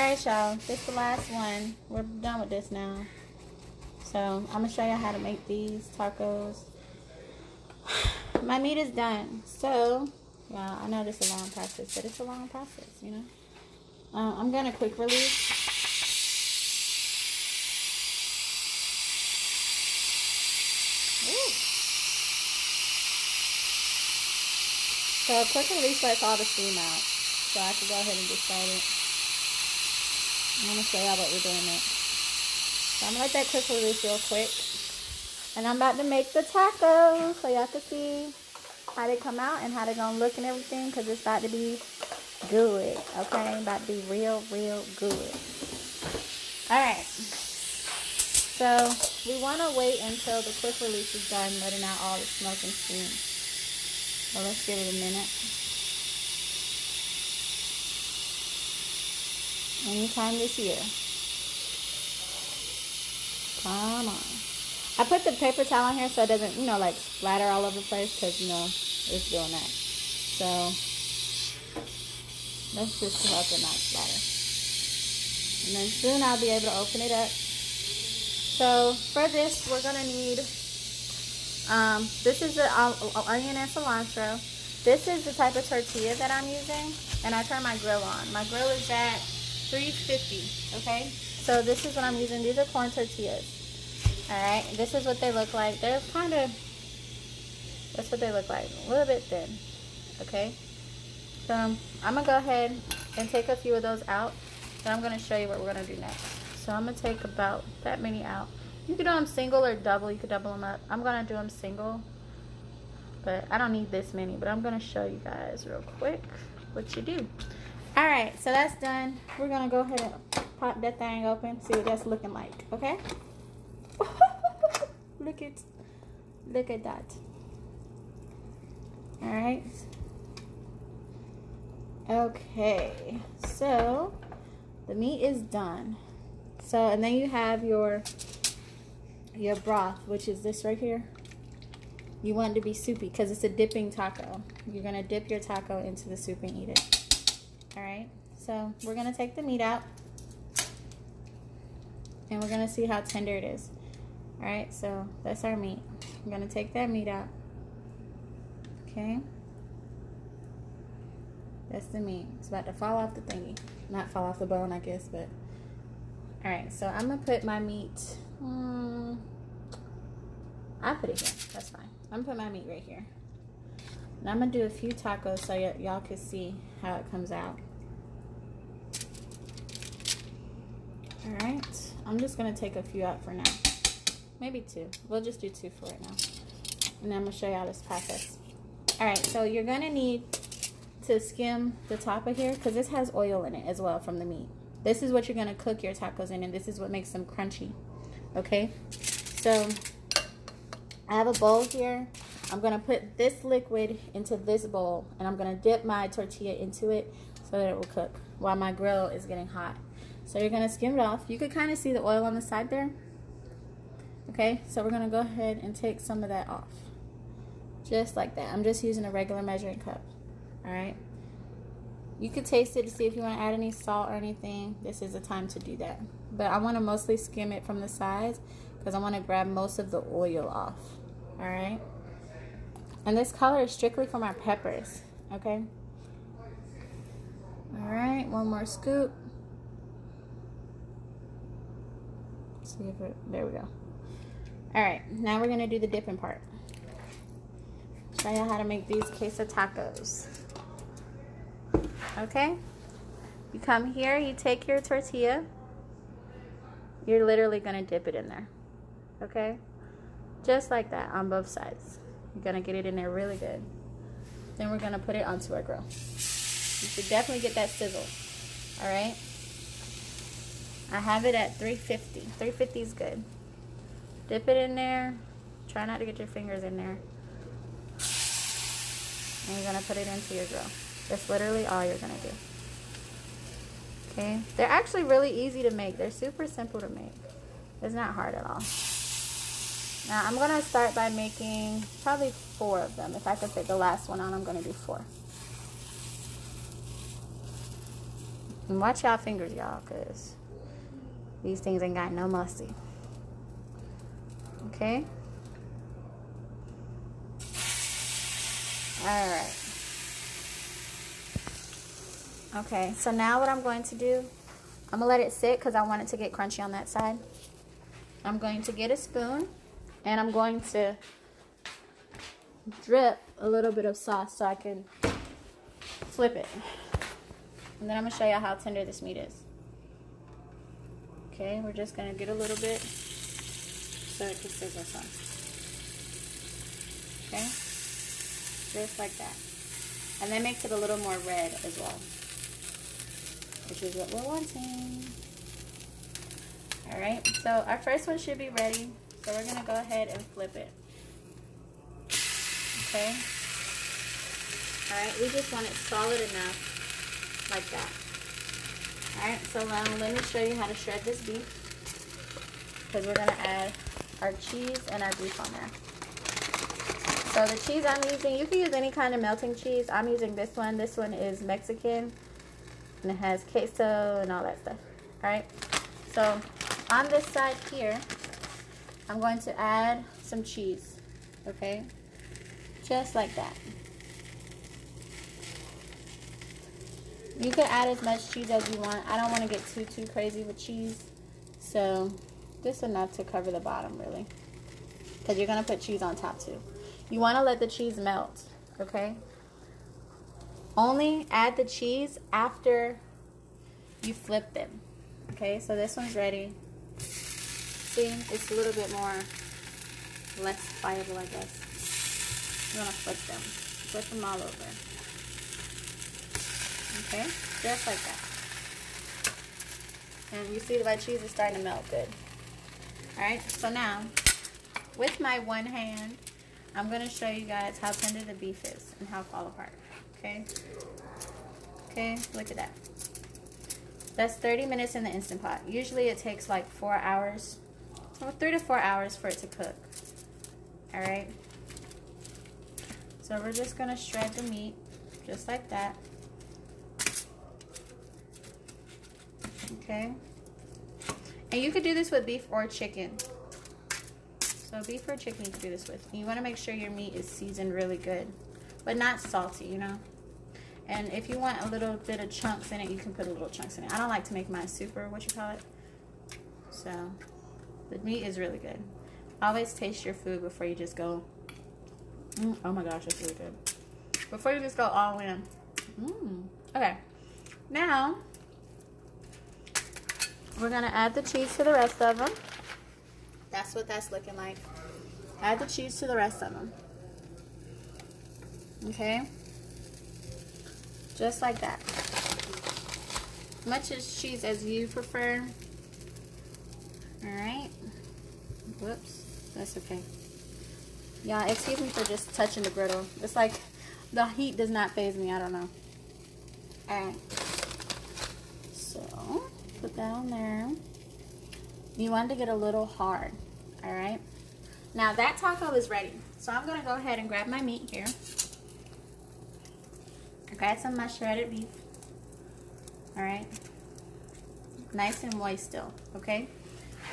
Alright, y'all. This is the last one. We're done with this now. So, I'm going to show you how to make these tacos. My meat is done. So, well, I know this is a long process, but it's a long process, you know. I'm going to quick release. Ooh. So, quick release lets all the steam out. So, I can go ahead and get started. I'm going to show y'all what we're doing next. So, I'm going to let that quick release real quick. And I'm about to make the tacos so y'all can see how they come out and how they're going to look and everything, because it's about to be good, okay? About to be real, real good. Alright. So, we want to wait until the quick release is done, letting out all the smoke and steam. So, let's give it a minute. Anytime this year. Come on. I put the paper towel on here so it doesn't, you know, like splatter all over the place, because, you know, it's doing that. So, let's just help it not splatter. And then soon I'll be able to open it up. So, for this, we're going to need, this is the onion and cilantro. This is the type of tortilla that I'm using, and I turn my grill on. My grill is at 350, okay? So, this is what I'm using. These are corn tortillas. Alright, this is what they look like. They're kind of, that's what they look like. A little bit thin. Okay? So, I'm going to go ahead and take a few of those out. Then I'm going to show you what we're going to do next. So, I'm going to take about that many out. You can do them single or double. You could double them up. I'm going to do them single. But I don't need this many. But I'm going to show you guys real quick what you do. Alright, so that's done. We're going to go ahead and pop that thing open. See what that's looking like. Okay? Look at that. All right. Okay. So the meat is done. So, and then you have your broth, which is this right here. You want it to be soupy because it's a dipping taco. You're gonna dip your taco into the soup and eat it. All right. So we're gonna take the meat out, and we're gonna see how tender it is. Alright, so that's our meat. I'm going to take that meat out. Okay. That's the meat. It's about to fall off the thingy. Not fall off the bone, I guess, but. Alright, so I'm going to put my meat. I'll put it here. That's fine. I'm going to put my meat right here. And I'm going to do a few tacos so y'all can see how it comes out. Alright. I'm just going to take a few out for now. Maybe 2. We'll just do 2 for right now. And then I'm going to show y'all this process. Alright, so you're going to need to skim the top of here, because this has oil in it as well from the meat. This is what you're going to cook your tacos in, and this is what makes them crunchy. Okay? So, I have a bowl here. I'm going to put this liquid into this bowl, and I'm going to dip my tortilla into it so that it will cook while my grill is getting hot. So, you're going to skim it off. You could kind of see the oil on the side there. Okay, so we're going to go ahead and take some of that off. Just like that. I'm just using a regular measuring cup. Alright. You could taste it to see if you want to add any salt or anything. This is the time to do that. But I want to mostly skim it from the sides, because I want to grab most of the oil off. Alright. And this color is strictly for my peppers. Okay. Alright, one more scoop. See if it, there we go. Alright, now we're going to do the dipping part. Show you how to make these queso tacos. Okay? You come here, you take your tortilla. You're literally going to dip it in there. Okay? Just like that on both sides. You're going to get it in there really good. Then we're going to put it onto our grill. You should definitely get that sizzle. Alright? I have it at 350. 350 is good. Dip it in there. Try not to get your fingers in there. And you're going to put it into your grill. That's literally all you're going to do. Okay? They're actually really easy to make. They're super simple to make. It's not hard at all. Now, I'm going to start by making probably 4 of them. If I can fit the last one on, I'm going to do 4. And watch y'all fingers, y'all, because these things ain't got no musty. Okay. All right. Okay, so now what I'm going to do, I'm going to let it sit because I want it to get crunchy on that side. I'm going to get a spoon, and I'm going to drip a little bit of sauce so I can flip it. And then I'm going to show you how tender this meat is. Okay, we're just going to get a little bit so it can sizzle some. Okay, just like that. And that makes it a little more red as well, which is what we're wanting. Alright, so our first one should be ready. So we're going to go ahead and flip it. Okay. Alright, we just want it solid enough, like that. Alright, so now let me show you how to shred this beef, because we're going to add our cheese and our beef on there. So the cheese I'm using, you can use any kind of melting cheese. I'm using this one. This one is Mexican, and it has queso and all that stuff. Alright, so on this side here, I'm going to add some cheese, okay? Just like that. You can add as much cheese as you want. I don't want to get too crazy with cheese, so just enough to cover the bottom, really, because you're going to put cheese on top too. You want to let the cheese melt, okay? Only add the cheese after you flip them. Okay, so this one's ready. See, it's a little bit more less pliable, I guess. I'm gonna flip them all over. Okay, just like that. And you see my cheese is starting to melt good. All right, so now with my one hand, I'm gonna show you guys how tender the beef is and how it fall apart. Okay, okay, look at that. That's 30 minutes in the Instant Pot. Usually it takes like 4 hours, or 3 to 4 hours for it to cook. All right. So we're just gonna shred the meat, just like that. Okay. And you could do this with beef or chicken. So beef or chicken you can do this with. You want to make sure your meat is seasoned really good, but not salty, you know. And if you want a little bit of chunks in it, you can put a little chunks in it. I don't like to make mine super, what you call it. So the meat is really good. Always taste your food before you just go, oh my gosh, that's really good. Before you just go all in. Okay, now we're going to add the cheese to the rest of them. That's what that's looking like. Add the cheese to the rest of them. Okay? Just like that. Much as cheese as you prefer. Alright. Whoops. That's okay. Yeah, excuse me for just touching the griddle. It's like the heat does not faze me. I don't know. Alright. So, put that on there. You want it to get a little hard. Alright. Now that taco is ready. So I'm going to go ahead and grab my meat here. I got some of my shredded beef. Alright. Nice and moist still. Okay.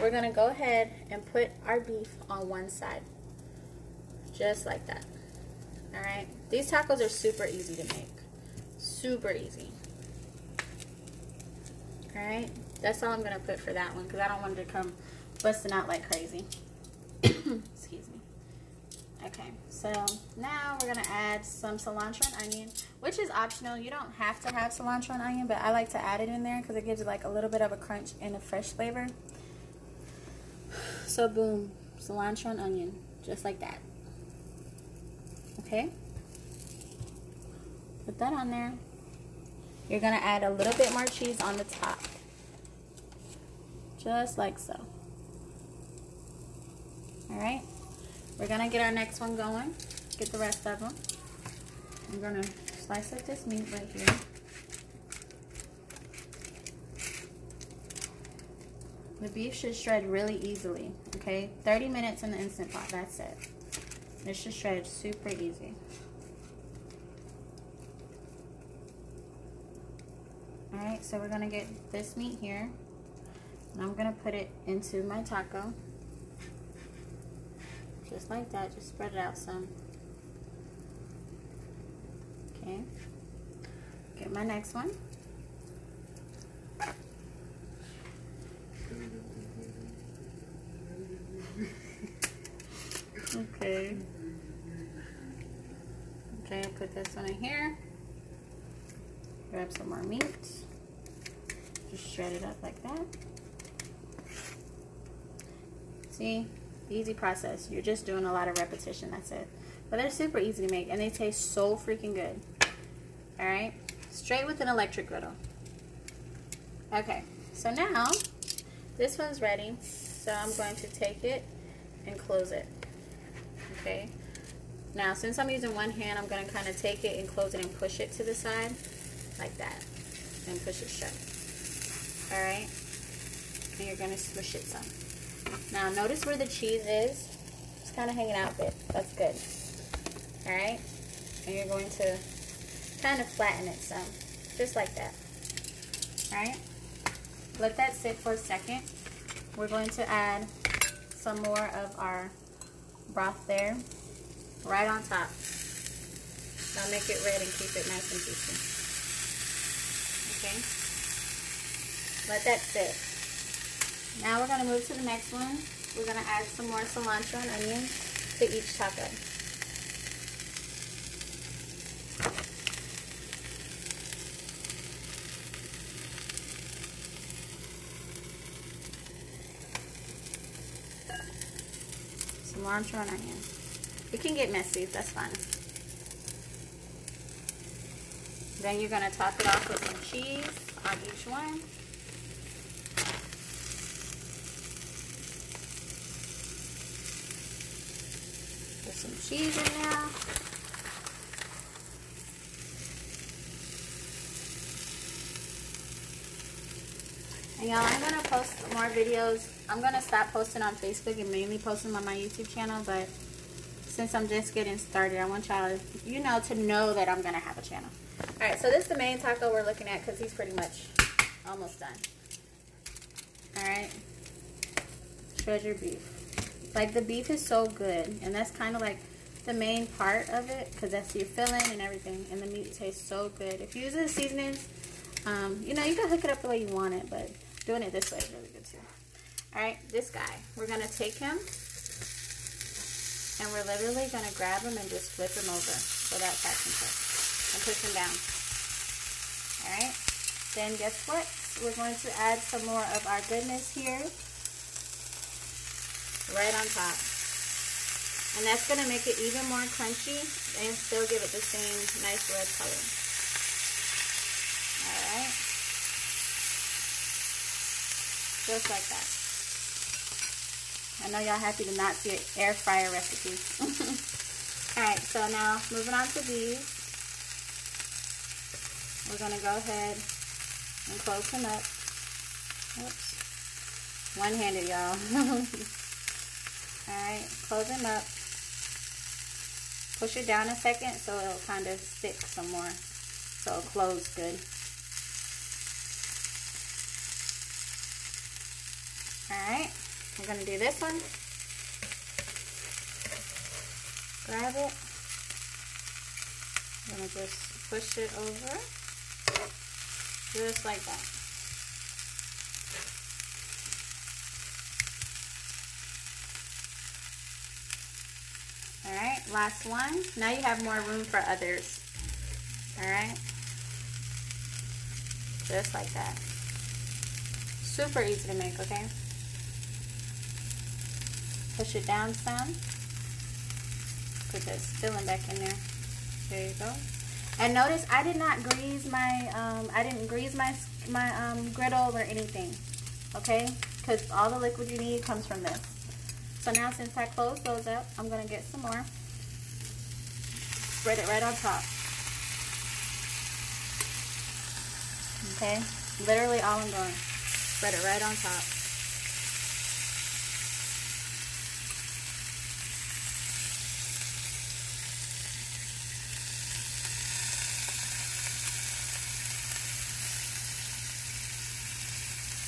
We're going to go ahead and put our beef on one side. Just like that. Alright. These tacos are super easy to make. Super easy. Alright. That's all I'm going to put for that one, because I don't want it to come busting out like crazy. Excuse me. Okay, so now we're going to add some cilantro and onion, which is optional. You don't have to have cilantro and onion, but I like to add it in there because it gives it like a little bit of a crunch and a fresh flavor. So boom, cilantro and onion, just like that. Okay. Put that on there. You're going to add a little bit more cheese on the top. Just like so. Alright. We're going to get our next one going. Get the rest of them. I'm going to slice up this meat right here. The beef should shred really easily. Okay. 30 minutes in the Instant Pot. That's it. It should shred super easy. All right, so we're gonna get this meat here, and I'm gonna put it into my taco. Just like that, just spread it out some. Okay, get my next one. Okay. Okay, put this one in here. Grab some more meat. Just shred it up like that. See? Easy process. You're just doing a lot of repetition, that's it. But they're super easy to make and they taste so freaking good. Alright? Straight with an electric griddle. Okay, so now this one's ready. So I'm going to take it and close it. Okay? Now, since I'm using one hand, I'm going to kind of take it and close it and push it to the side. Like that. And push it shut. Alright? And you're going to swish it some. Now, notice where the cheese is. It's kind of hanging out a bit. That's good. Alright? And you're going to kind of flatten it some. Just like that. Alright? Let that sit for a second. We're going to add some more of our broth there. Right on top. Now make it red and keep it nice and juicy. Okay? Let that sit. Now we're going to move to the next one. We're going to add some more cilantro and onion to each taco. Cilantro and onion. It can get messy, that's fine. Then you're going to top it off with some cheese on each one. Put some cheese in now. And y'all, I'm going to post more videos. I'm going to stop posting on Facebook and mainly post them on my YouTube channel, but since I'm just getting started, I want y'all to, to know that I'm going to have a channel. Alright, so this is the main taco we're looking at because he's pretty much almost done. Alright. Shred your beef. Like, the beef is so good, and that's kind of like the main part of it because that's your filling and everything, and the meat tastes so good. If you use the seasonings, you can hook it up the way you want it, but doing it this way is really good too. Alright, this guy, we're going to take him, and we're literally going to grab him and just flip him over so that fat can cook. And push them down. Alright. Then guess what? We're going to add some more of our goodness here. Right on top. And that's going to make it even more crunchy and still give it the same nice red color. Alright. Just like that. I know y'all happy to not see an air fryer recipe. Alright, so now moving on to these. We're going to go ahead and close them up. Oops. One-handed, y'all. Alright, close them up. Push it down a second so it'll kind of stick some more. So it'll close good. Alright, we're going to do this one. Grab it. I'm going to just push it over. Just like that. Alright, last one. Now you have more room for others. Alright. Just like that. Super easy to make, okay? Push it down some. Put this filling back in there. There you go. And notice I did not grease my, I didn't grease my griddle or anything, okay? Because all the liquid you need comes from this. So now since I closed those up, I'm going to get some more. Spread it right on top. Okay? Literally all I'm doing. Spread it right on top.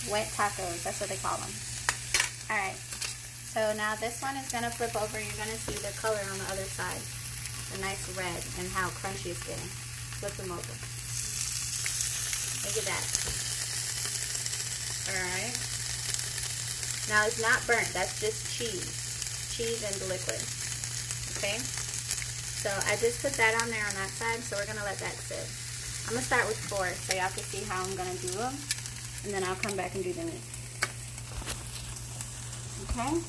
Wet tacos, that's what they call them. Alright, so now this one is going to flip over. You're going to see the color on the other side. The nice red and how crunchy it's getting. Flip them over. Look at that. Alright. Now it's not burnt, that's just cheese. Cheese and the liquid. Okay? So I just put that on there on that side, so we're going to let that sit. I'm going to start with 4 so y'all can see how I'm going to do them. And then I'll come back and do the meat. Okay?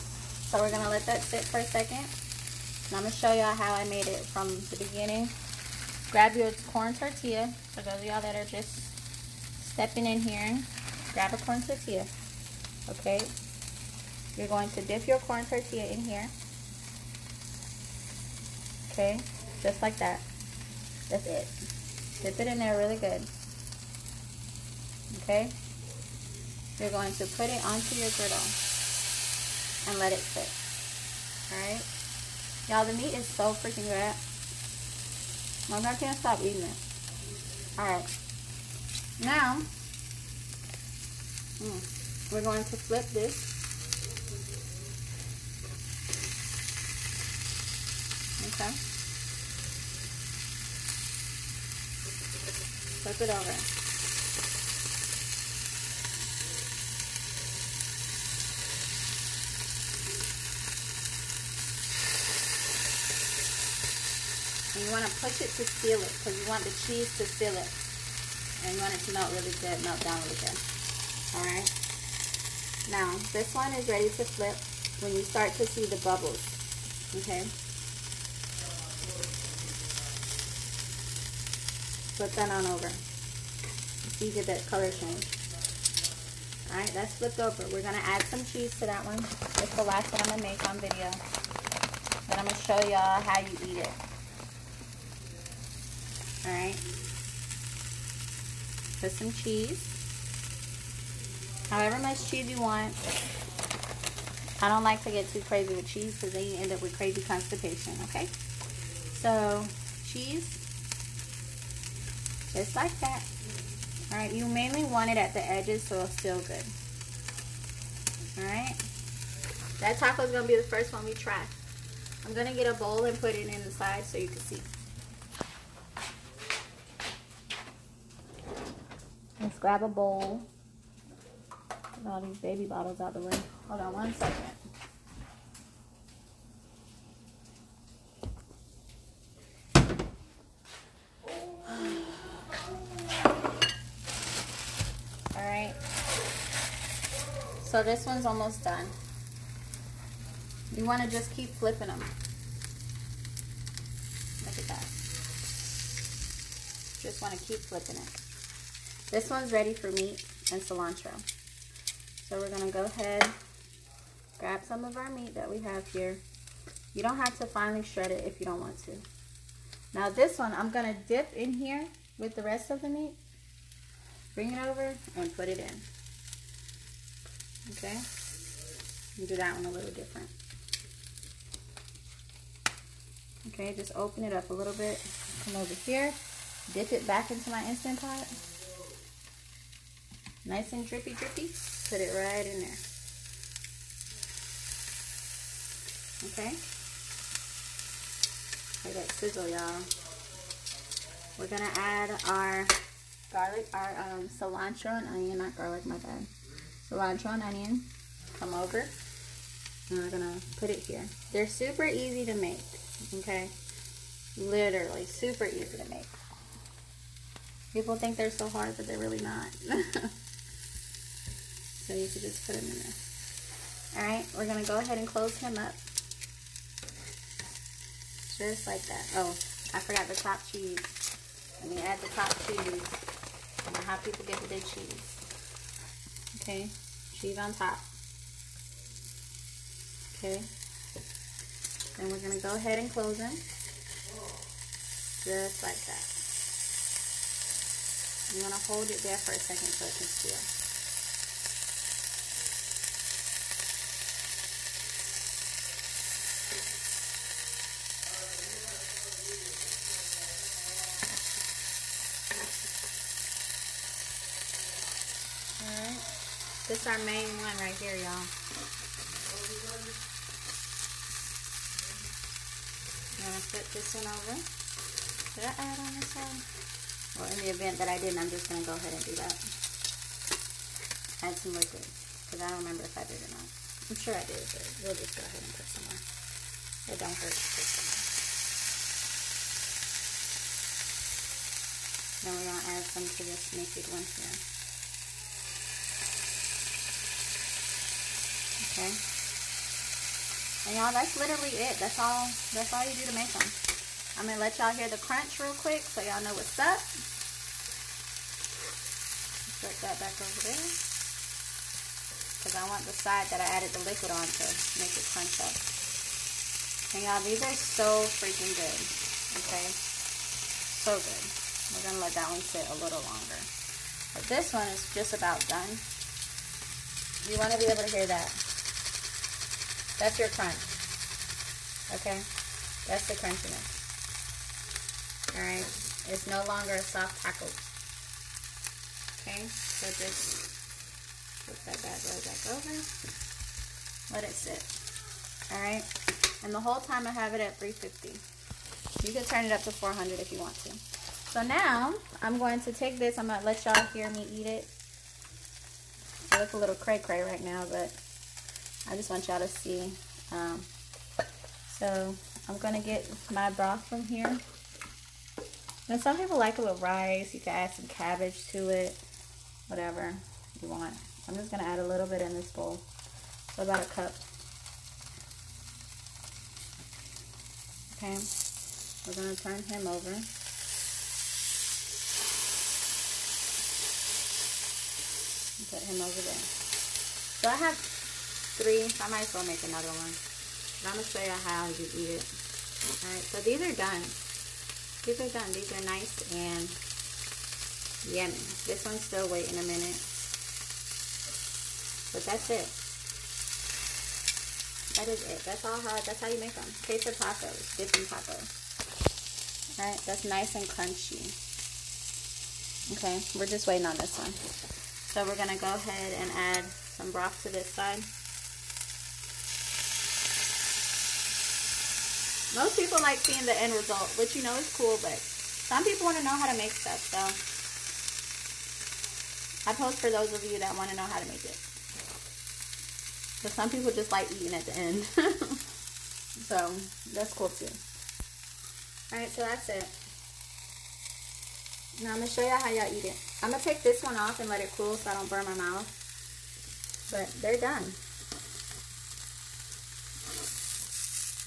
So we're going to let that sit for a second. And I'm going to show y'all how I made it from the beginning. Grab your corn tortilla. For those of y'all that are just stepping in here, grab a corn tortilla. Okay? You're going to dip your corn tortilla in here. Okay? Just like that. That's it. Dip it in there really good. Okay? You're going to put it onto your griddle and let it sit. Alright? Y'all, the meat is so freaking good. I can't stop eating it. Alright. Now, we're going to flip this. Okay. Flip it over. And you want to push it to seal it because you want the cheese to seal it. And you want it to melt really good, melt down really good. Alright? Now, this one is ready to flip when you start to see the bubbles. Okay? Flip that on over. See, get that color change. Alright, that's flipped over. We're going to add some cheese to that one. It's the last one I'm going to make on video. Then I'm going to show y'all how you eat it. Alright. Put some cheese. However much cheese you want. I don't like to get too crazy with cheese because then you end up with crazy constipation, okay? So, cheese. Just like that. Alright, you mainly want it at the edges so it's still good. Alright. That taco is going to be the first one we try. I'm going to get a bowl and put it in the side so you can see. Let's grab a bowl. Get all these baby bottles out the way. Hold on one second. Alright. So this one's almost done. You want to just keep flipping them. Look at that. Just want to keep flipping it. This one's ready for meat and cilantro. So we're going to go ahead, grab some of our meat that we have here. You don't have to finely shred it if you don't want to. Now this one, I'm going to dip in here with the rest of the meat. Bring it over and put it in. Okay? And do that one a little different. Okay, just open it up a little bit. Come over here. Dip it back into my Instant Pot. Nice and drippy drippy. Put it right in there. Okay? Let that sizzle, y'all. We're gonna add our garlic, our cilantro and onion, not garlic, my bad. Cilantro and onion. Come over. And we're gonna put it here. They're super easy to make. Okay? Literally, super easy to make. People think they're so hard, but they're really not. So you can just put them in there. Alright, we're going to go ahead and close him up. Just like that. Oh, I forgot the top cheese. Let me add the top cheese. I know how people get the big cheese. Okay, cheese on top. Okay. Then we're going to go ahead and close him. Just like that. You want to hold it there for a second so it can seal. Alright. This is our main one right here, y'all. I'm gonna flip this one over. Did I add on this side? Well, in the event that I didn't, I'm just gonna go ahead and do that. Add some liquid, because I don't remember if I did or not. I'm sure I did, but we'll just go ahead and put some more. It don't hurt to put some more. Then we're gonna add some to this naked one here. Okay. And y'all, that's literally it. That's all you do to make them. I'm gonna let y'all hear the crunch real quick so y'all know what's up. Put that back over there. Because I want the side that I added the liquid on to make it crunch up. And y'all, these are so freaking good. Okay? So good. We're gonna let that one sit a little longer. But this one is just about done. You want to be able to hear that. That's your crunch. Okay? That's the crunchiness. Alright? It's no longer a soft taco. Okay? So just put that bad boy back over. Let it sit. Alright? And the whole time I have it at 350. You can turn it up to 400 if you want to. So now, I'm going to take this. I'm going to let y'all hear me eat it. I look a little cray-cray right now, but I just want y'all to see. So, I'm going to get my broth from here. Now, some people like it with rice. You can add some cabbage to it. Whatever you want. I'm just going to add a little bit in this bowl. So, about a cup. Okay. We're going to turn him over. Put him over there. So I have 3. I might as well make another one. But I'm going to show you how you eat it. Alright, so these are done. These are done. These are nice and yummy. This one's still waiting a minute. But that's it. That is it. That's how you make them. Queso tacos. Dipping tacos. Alright, that's nice and crunchy. Okay, we're just waiting on this one. So we're going to go ahead and add some broth to this side. Most people like seeing the end result, which you know is cool, but some people want to know how to make stuff. So I post for those of you that want to know how to make it. But some people just like eating at the end. So that's cool too. Alright, so that's it. Now I'm going to show y'all how y'all eat it. I'm going to take this one off and let it cool so I don't burn my mouth. But they're done.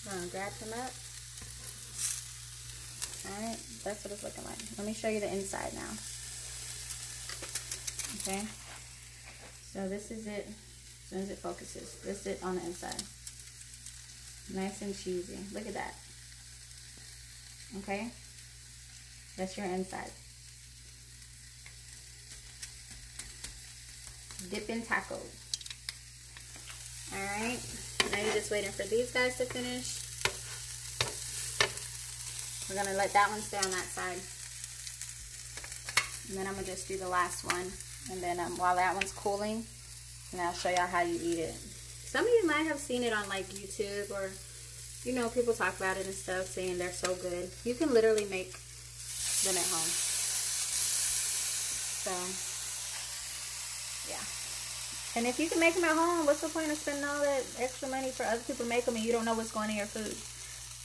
I'm going to grab them up. Alright, that's what it's looking like. Let me show you the inside now. Okay. So this is it. As soon as it focuses. This is it on the inside. Nice and cheesy. Look at that. Okay. That's your inside. Dipping tacos. Alright. Now you're just waiting for these guys to finish. We're going to let that one stay on that side. And then I'm going to just do the last one. And then while that one's cooling, and I'll show y'all how you eat it. Some of you might have seen it on like YouTube or, you know, people talk about it and stuff saying they're so good. You can literally make them at home. So, yeah. And if you can make them at home, what's the point of spending all that extra money for other people to make them and you don't know what's going in your food?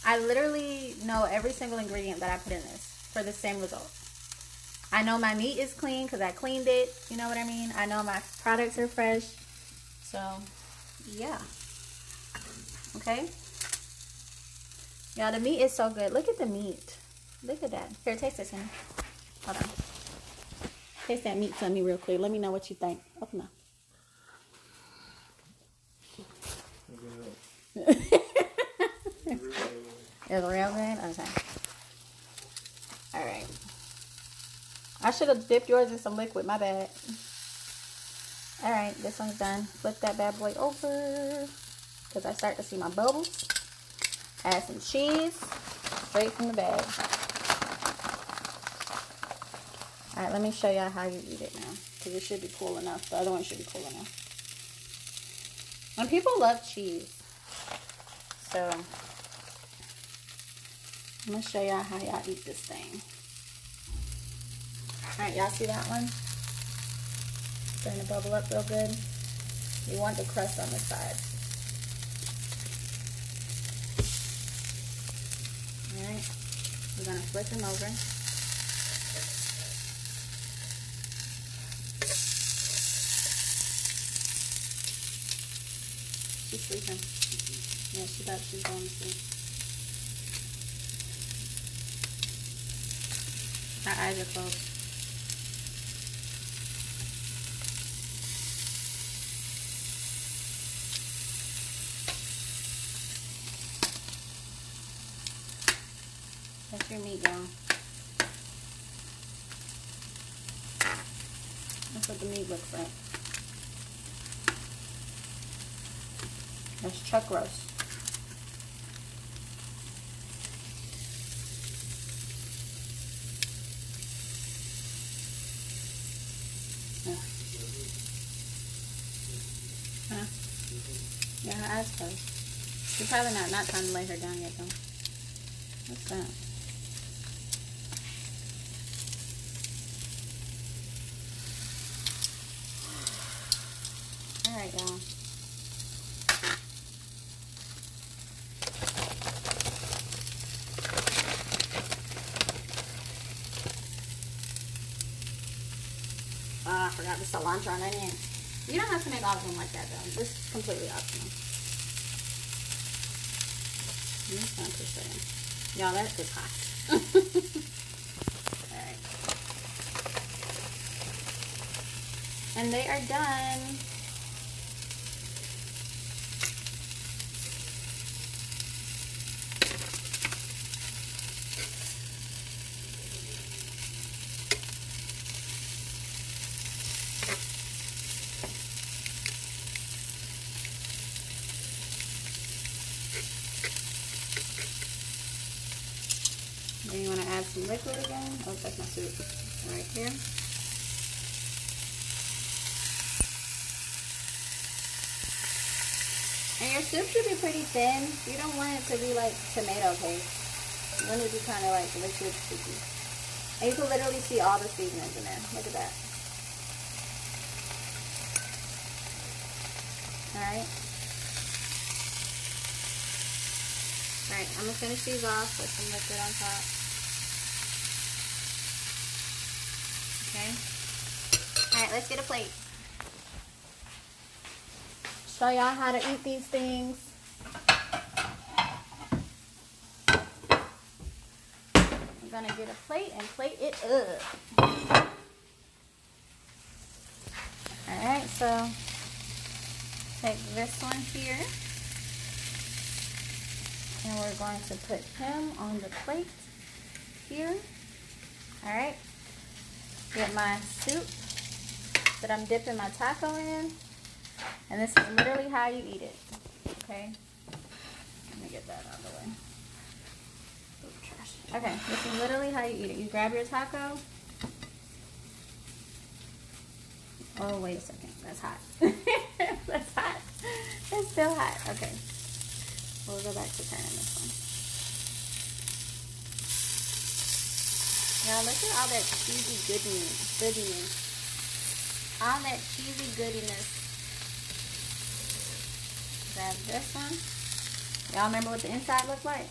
I literally know every single ingredient that I put in this for the same result. I know my meat is clean because I cleaned it. You know what I mean? I know my products are fresh. So, yeah. Okay? Yeah, the meat is so good. Look at the meat. Look at that. Here, taste this, honey. Hold on. Taste that meat for me real quick. Let me know what you think. Open up. It's real good? Okay. Alright. I should have dipped yours in some liquid. My bad. Alright, this one's done. Flip that bad boy over. Because I start to see my bubbles. Add some cheese. Straight from the bag. Alright, let me show y'all how you eat it now. because it should be cool enough. The other one should be cool enough. And people love cheese. So, I'm going to show y'all how y'all eat this thing. Alright, y'all see that one? Starting to bubble up real good. You want the crust on the side. Alright, we're going to flip them over. She's sleeping. Yeah, she thought she was going to sleep. Her eyes are closed. That's your meat, y'all. That's what the meat looks like. That's chuck roast. Yeah. Huh? Yeah, her eyes closed. She's probably not trying to lay her down yet, though. What's that? Alright, y'all. I forgot the cilantro and onion. You don't have to make all of them like that, though. This is completely optional. I'm just going to push that in. Y'all, that is hot. Alright. And they are done. Then you want to add some liquid again. Oh, that's my soup right here. And your soup should be pretty thin. You don't want it to be like tomato paste. You want it to be kind of like liquid sticky. And you can literally see all the seasonings in there. Look at that. Alright. Alright, I'm going to finish these off with some liquid on top. Okay. Alright, let's get a plate. Show y'all how to eat these things. I'm going to get a plate and plate it up. Alright, so take this one here. And we're going to put him on the plate here. Alright. Get my soup that I'm dipping my taco in. And this is literally how you eat it. Okay. Let me get that out of the way. Ooh, trash. Okay, this is literally how you eat it. You grab your taco. Oh, wait a second. That's hot. That's hot. It's still hot. Okay. We'll go back to turning this one. Now look at all that cheesy goodiness. All that cheesy goodiness. Grab this one. Y'all remember what the inside looked like?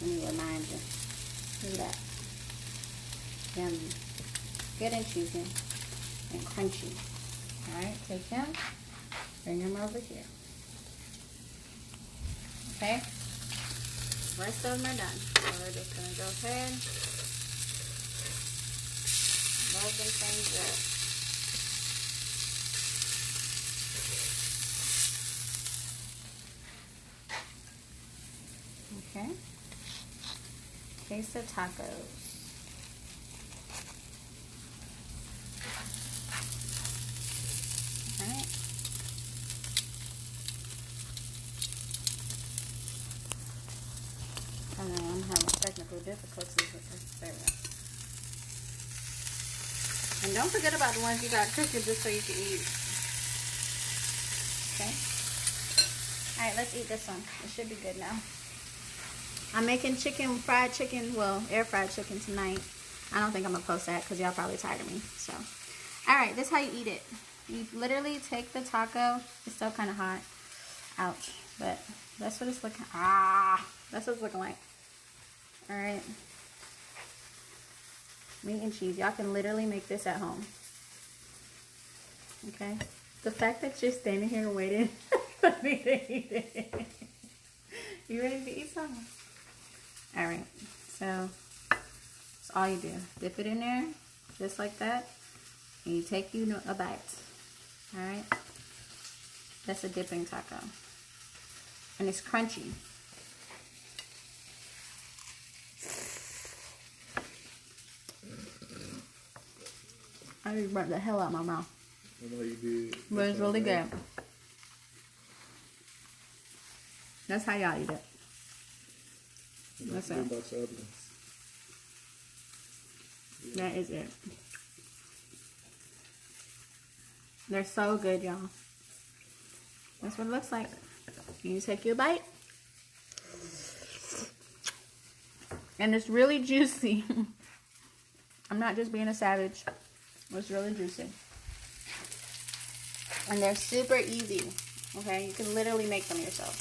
Let me remind you. Look at that. Yummy. Good and cheesy. And crunchy. Alright, take him. Bring him over here. Okay, the rest of them are done. So we're just going to go ahead, roll them things up. Okay, queso tacos. Alright. I know, I'm having technical difficulties with this. There we go. And And don't forget about the ones you got cooking just so you can eat. Okay. Alright, let's eat this one. It should be good now. I'm making chicken, fried chicken, well, air fried chicken tonight. I don't think I'm going to post that because y'all probably tired of me. So, alright, this is how you eat it. You literally take the taco. It's still kind of hot. Ouch. But that's what it's looking. That's what it's looking like. Alright. Meat and cheese. Y'all can literally make this at home. Okay. The fact that you're standing here waiting for me to eat it. You ready to eat some? Alright. So, that's all you do. Dip it in there. Just like that. And you take you a bite. Alright. That's a dipping taco. And it's crunchy. I just burnt the hell out of my mouth. I know you did. But it's really good. That's how y'all eat it. That's it. That is it. They're so good, y'all. That's what it looks like. You take your bite. And it's really juicy. I'm not just being a savage. It's really juicy. And they're super easy. Okay? You can literally make them yourself.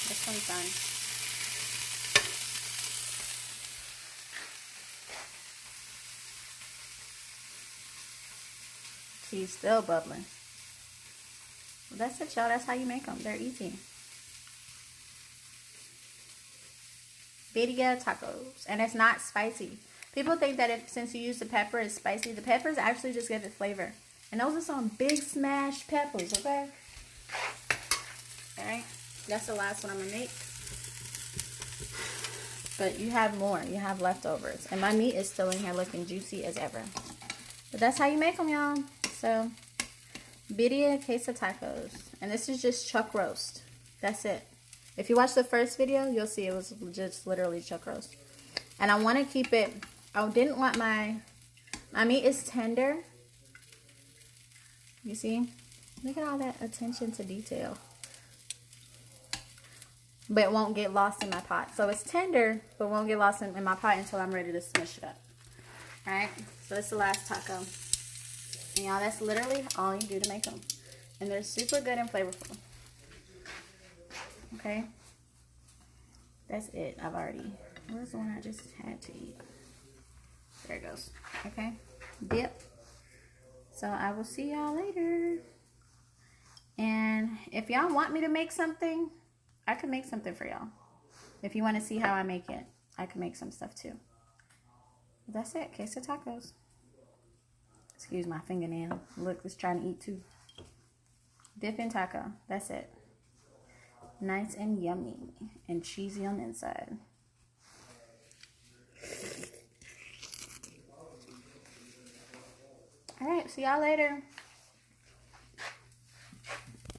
This one's done. She's still bubbling. Well, that's it, y'all. That's how you make them. They're easy. Birria Tacos. And it's not spicy. People think that since you use the pepper, it's spicy. The peppers actually just give it flavor. And those are some big smashed peppers, okay? Alright. That's the last one I'm going to make. But you have more. You have leftovers. And my meat is still in here looking juicy as ever. But that's how you make them, y'all. So, Birria Tacos. And this is just chuck roast. That's it. If you watch the first video, you'll see it was just literally chuck roast. And I want to keep it, I didn't want my meat is tender. You see? Look at all that attention to detail. But it won't get lost in my pot. So it's tender, but won't get lost in my pot until I'm ready to smush it up. Alright? So that's the last taco. And y'all, that's literally all you do to make them. And they're super good and flavorful. Okay? That's it. Where's the one I just had to eat? There it goes. Okay? Dip. So I will see y'all later. And if y'all want me to make something, I can make something for y'all. If you want to see how I make it, I can make some stuff too. That's it. Queso tacos. Excuse my fingernail. Look, it's trying to eat too. Dip in taco. That's it. Nice and yummy and cheesy on the inside. Alright, see y'all later.